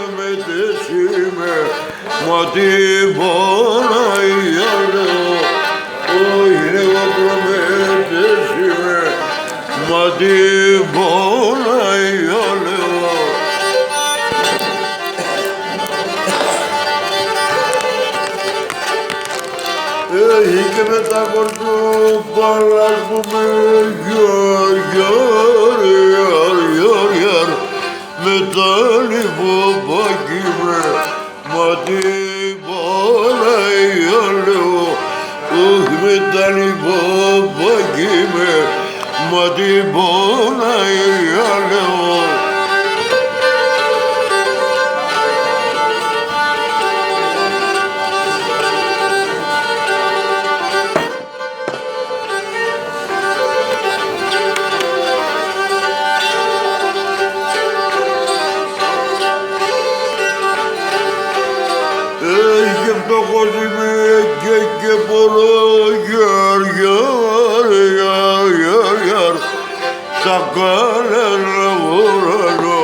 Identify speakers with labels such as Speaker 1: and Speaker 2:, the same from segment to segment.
Speaker 1: prometesime, ma ti bonaiale, oine va prometesime, ma ti bonaiale. Έχει και με τα κορτούπαλας που με γιορ, με τα λιβοπάκι με, μα την Παναγία με τα λιβοπάκι με, μα την Παναγία και πολλό γιαρ, τα καλένα βορρανό,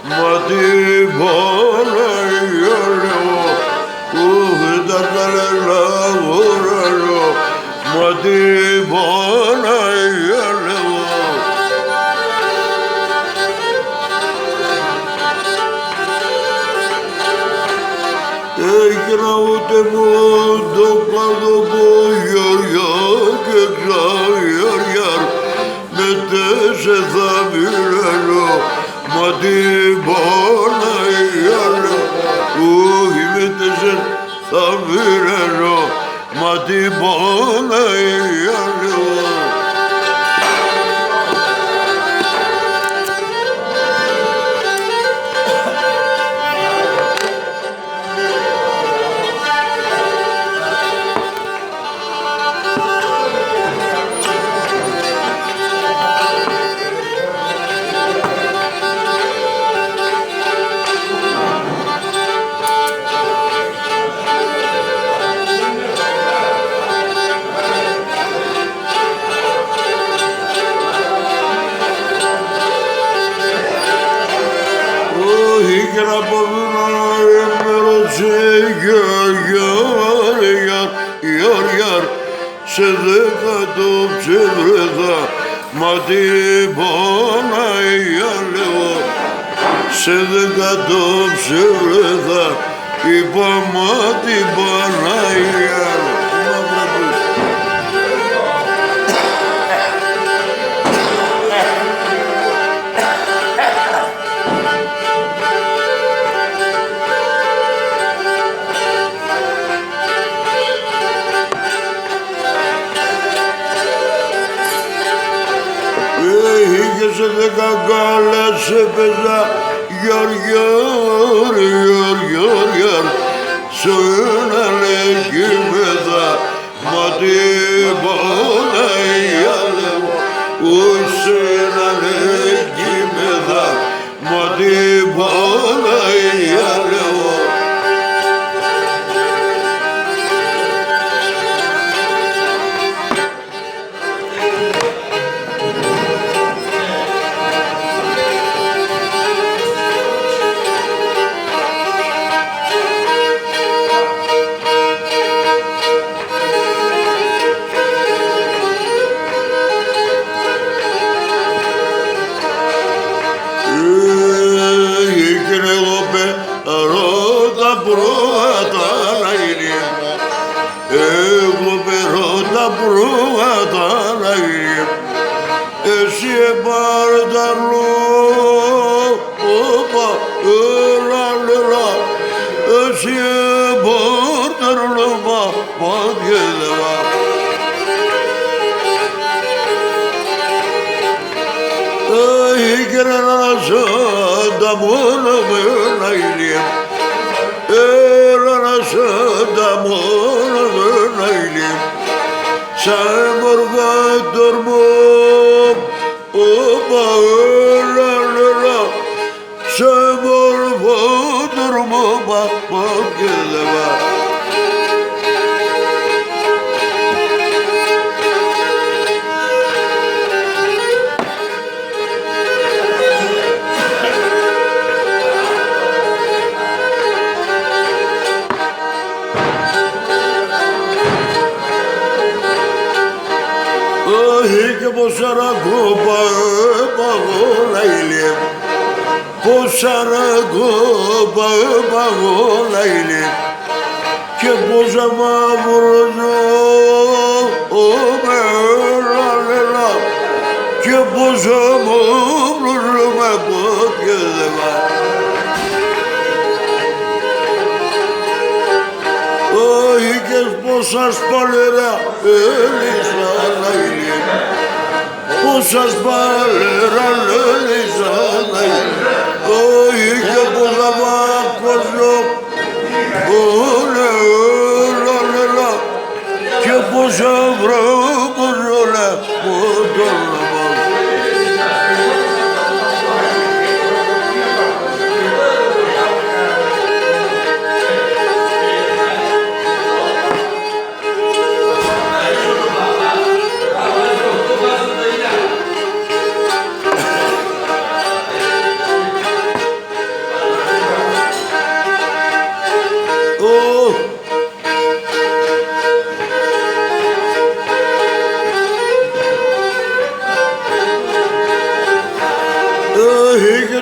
Speaker 1: μα την Παναγία τα καλένα βορρανό, μα την Παναγία και να ούτε μου το κάτω γιαρ και γιαρ με τέσσε θα μοιρανώ, μα την Παναγία όχι με τέσσε θα μοιρανώ, μα την Παναγία και να ποδουνάρει με ρωτσε γιαρ, σε δέκατο ψευρέδα, μα την Παναγία λέω, σε δέκατο ψευρέδα, είπα μα την Παναγία. Σε δέκα γκάλες έπαιζα γιαρ, σε ένα λεκίμεδα, μα την Παναγία λέω, σε ένα λεκίμεδα, μα την Παναγία λέω. Εσύ εμπάρταρλο, όπα, λαλαλα, εσύ εμπάρταρλο, παπαγγέλα. Ήγερα να σαν τα μόνα με ένα ηλία, έλα να σαν τα μόνα με ένα ηλία, σαν μοργά τορμό, όπα, λαλαλα, σαν μοργά τορμό, παπαγγέλα. σαρακόπα παγόλαιλε, πως σαρακόπα παγόλαιλε, και πως αμαύρωνο μελαλελα, και πως αμαύρωνο με πόδια δεμα. Όχι και πως ασπαλερά έλυσα λαϊλή, πως ασπαλερά έλυσα λαϊλή, όχι και πως αμαύρωνο λαλελα, και πως αμαύρωνο με πόδια δεμα.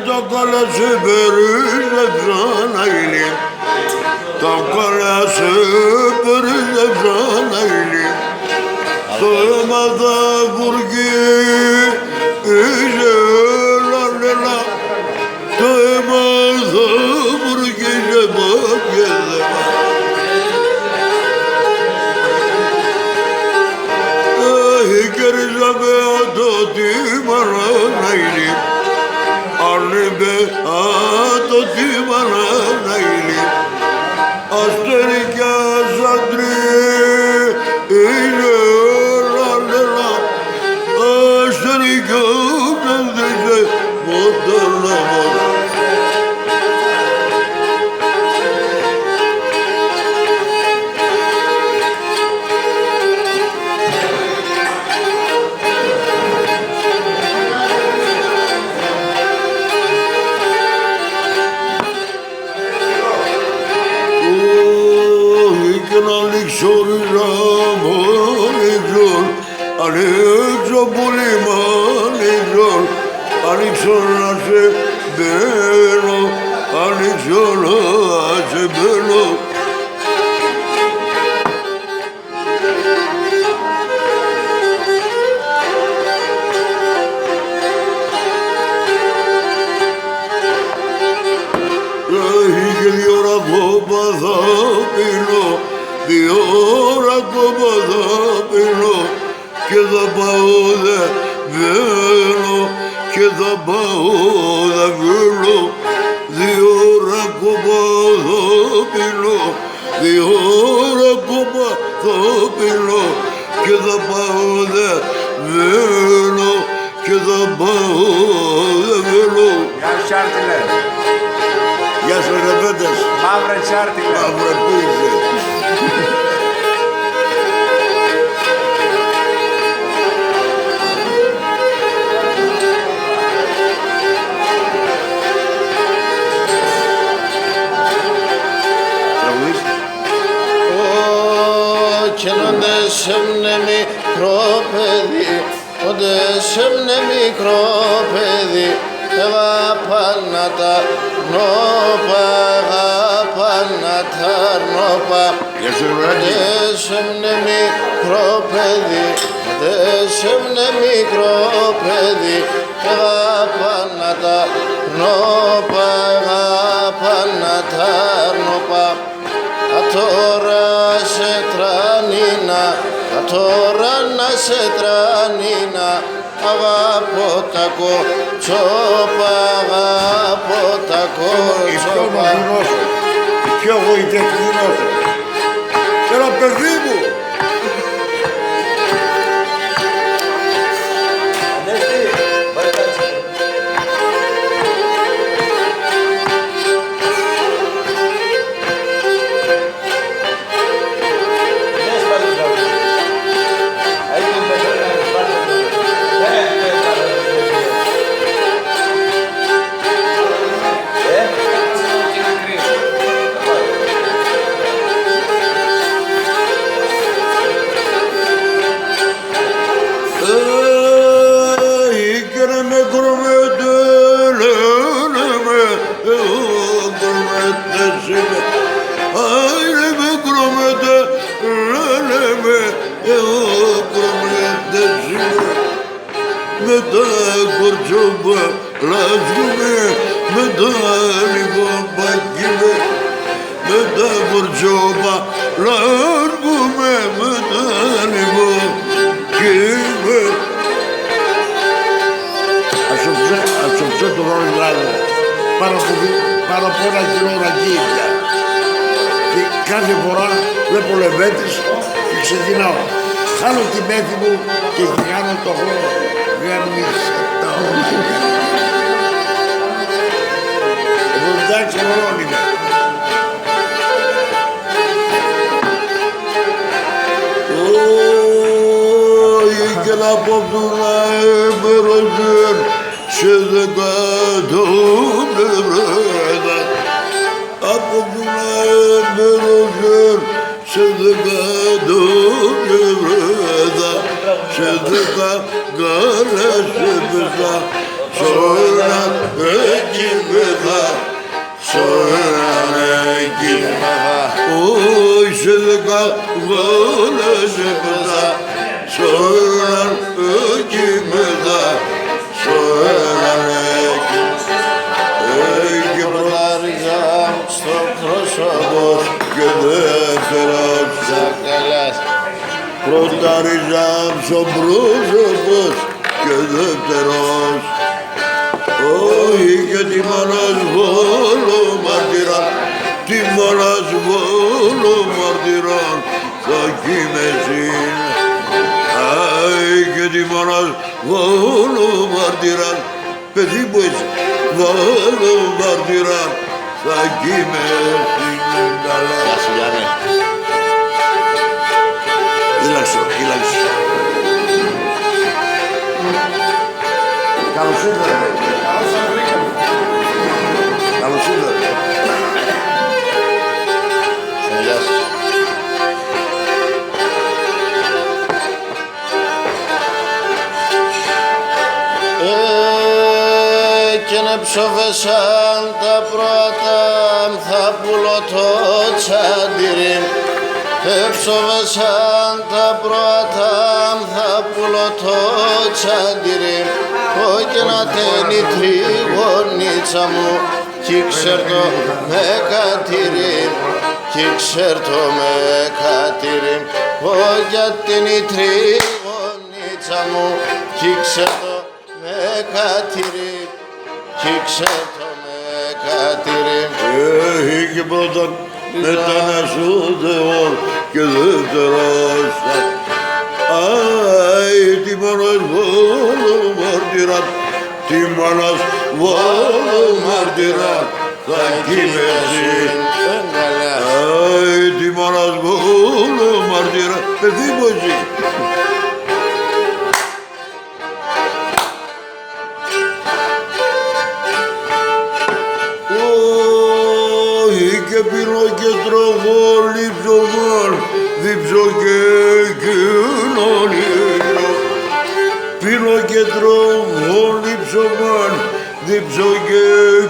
Speaker 1: Τα καλά σε περίζεψαν αήλι, τα καλά σε περίζεψαν αήλι, το αίμα θα βουργίζει λαλελα, το αίμα θα βουργίζει πόδια δεμα. Κερίζαμε το τίμαρα αήλι, Ανήμπε το τίμανα αήλι, αστερικιά ζαντρί είναι λαλελα, αστερικιά ζαντρί μοντέλα μας. Ανοίξω πολύ μ' ανοίξω να σε μπαίνω, ανοίξω να σε μπαίνω. Έχει και 2 ώρα ακόμα θα πίνω, 2 ώρα ακόμα θα πίνω, και θα πάω δε βγαίνω, και θα πάω δε βγαίνω, 2 ώρα ακόμα θα πίνω, 2 ώρα ακόμα θα πίνω, και θα πάω δε βγαίνω, και θα πάω δε βγαίνω.
Speaker 2: Γεια σου Τσάρτιλε.
Speaker 1: Γεια σας ρεβέντες.
Speaker 2: Μαύρε Τσάρτιλε.
Speaker 1: Μαύρε πίζε.
Speaker 3: Έσεμνε μικρό παιδί, όντε έσεμνε μικρό παιδί, εγάπανα τα νόπα, εγάπανα τα νόπα. Όντε έσεμνε μικρό παιδί, όντε έσεμνε μικρό παιδί, εγάπανα τα νόπα, εγάπανα τα νόπα. Τώρα σε τρανίνα, τώρα να σε τρανίνα, αγαπώ τα κοτσόπα, αγαπώ τα κοτσόπα.
Speaker 1: Κι εγώ η τεχνινός. Ένα παιδί μου. τα κορτσόπα λάζουμε, με τα λιβοπακίδε, με τα κορτσόπα λάζουμε, με τα λιβοπακίδε. Ας το ψω το δώρο δηλαδή, πάνω από 1 κιλό ραγγίδια. Και κάθε φορά βλέπω λεβέντες και ξεκινάω. Χάνω τη μέθη μου και κάνω το χρόνο. Γαμίσε τα όνια. 76 χρονών είμαι. Όχι και να πω του να εμπεροσύρ σε 10 πλευρέτα. Από του να εμπεροσύρ σε 10 πλευρέτα. Σε 10 γάλες έπαιζα, σ' όλα εκεί πέθα, σ' όλα εκεί πέθα. Όχι σε 10 γάλες έπαιζα, σ' όλα εκεί πέθα, σ' όλα εκεί και
Speaker 3: Πρωτάριζα στο πρόσωπο
Speaker 1: και δεύτερος
Speaker 3: Ζακαλάς.
Speaker 1: πρωτάριζα στο πρόσωπος και δεύτερος. Όχι και τη μάνας βόλο μαρτυράν, τη μάνας βόλο μαρτυράν, θα κοίμεσιν. Αι και τη μάνας βόλο μαρτυράν, παιδί μου έτσι, βόλο μαρτυράν, θα κοίμεσιν.
Speaker 3: Γεια σου Γιάννη.
Speaker 1: Ήλαξε. Καλώς ήρθατε. Καλώς ήρθατε.
Speaker 3: Γεια σου. Και να ψοφέσαν τα πρώτα θα πουλώ το τσαντήρι. Έψοβεσαν τα πρώτα θα πουλώ το τσαντήρι. Όχι να τένει τριγωνίτσα μου κι ξέρτο με κατήρι. Κι ξέρτο με κατήρι. Όχι να τένει τριγωνίτσα μου κι ξέρτο με κατήρι. Κι ξέρτο με κατήρι.
Speaker 1: Είχε πρώτα μετά να σου Θεός και δεύτερος. Αι, τι μόνος βόλο μαρτυράν, τι μόνος βόλο μαρτυράν, θα κοίμεσαι. Αι, τι μόνος βόλο μαρτυράν, παιδί μου εσύ. Και πίνω και τρώγω λιψωμάν, δίψω και κοινωνίζω. Πίνω και τρώγω λιψωμάν, δίψω και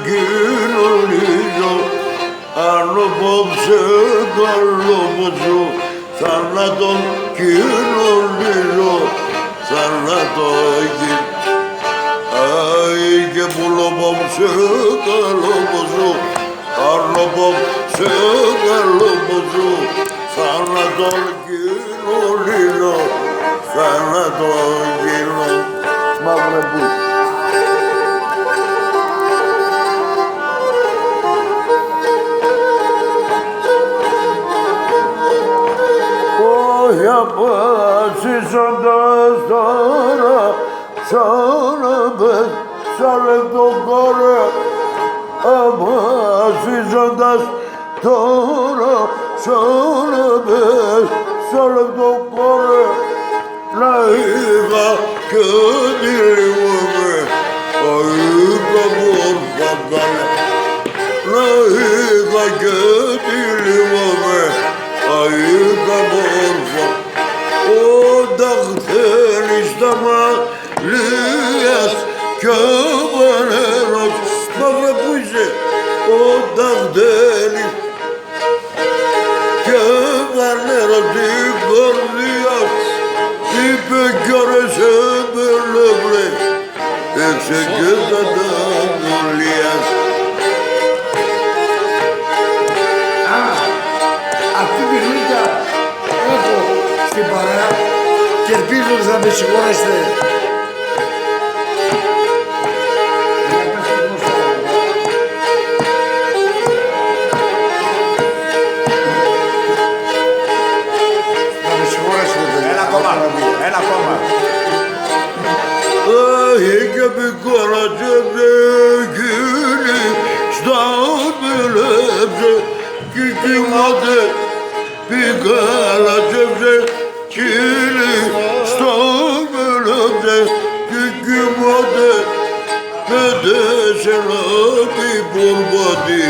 Speaker 1: κοινωνίζω. Αν απόψε καλό ποτσού, θάνατον κοινωνίζω, θάνατον κοινωνίζω. Αι, και πουλώ απόψε καλό ποτσού, αν απόψε καλό ποτσού, θάνατον κοινωνίζω, θάνατον κοινωνίζω. Μαύρε που. Όχι αποφασίζοντας τώρα, σαν πες, σαν λεπτό κόρε, αποφασίζοντας τώρα, σαν πες, σαν λεπτό κόρε, να είχα και τη λιγόμαι, είχα μόρφα καλά, να είχα και τη λιγόμαι, είχα μόρφα. Όταν θέλεις τα μαλλίας κι ο πανέρος, μαύρα που είσαι, όταν θέλεις κι ο πανέρος την καρδιά, είπε κι ώρες έμπελε βρε, έξω και τα ταγωλίας.
Speaker 4: Αυτή τη γλύκα έχω στην παρέα και ελπίζω ότι θα με συγχωρέσετε. Θα με συγχωρέσετε, παιδιά.
Speaker 2: Ένα ακόμα. Ένα ακόμα.
Speaker 1: Και πικόνα τσεβεκίνη στα πελέψε κι κοιμάται πικάλα τσεβεκίνη στα πελέψε κι κοιμάται πέντε σε λάπη μπορμπάτι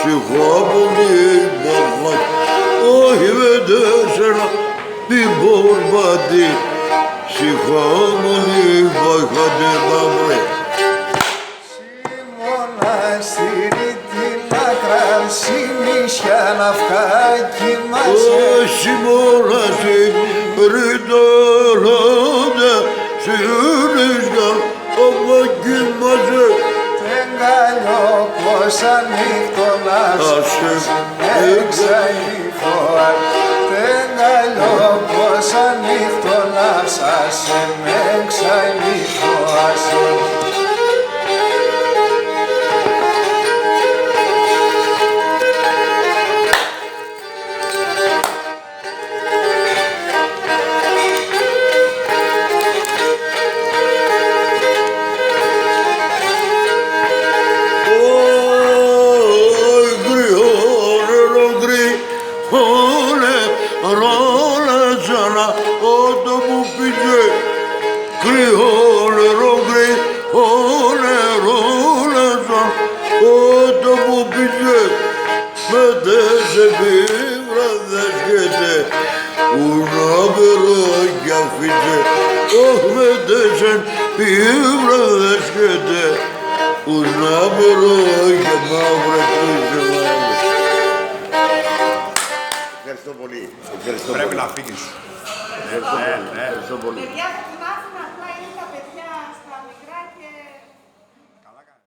Speaker 1: σιχάπολη μπορμπάτι όχι πέντε σε λάπη μπορμπάτι σιχάμονι βαχάτε μαύρε.
Speaker 3: Μοναστήρι την ακράση νησιά ναυκάκι μαζί.
Speaker 1: Όχι μοναστήρι ρητορώντα σιρνίσια αβάκι μαζί.
Speaker 3: Τεγκαλιό πως ανοιχτό να σου εξαϊφώ. Τεγκαλιό πως ανοιχτό να σας εξαϊφώ.
Speaker 1: Ευχαριστώ πολύ.
Speaker 2: Πρέπει να φύγεις.
Speaker 1: Ευχαριστώ πολύ.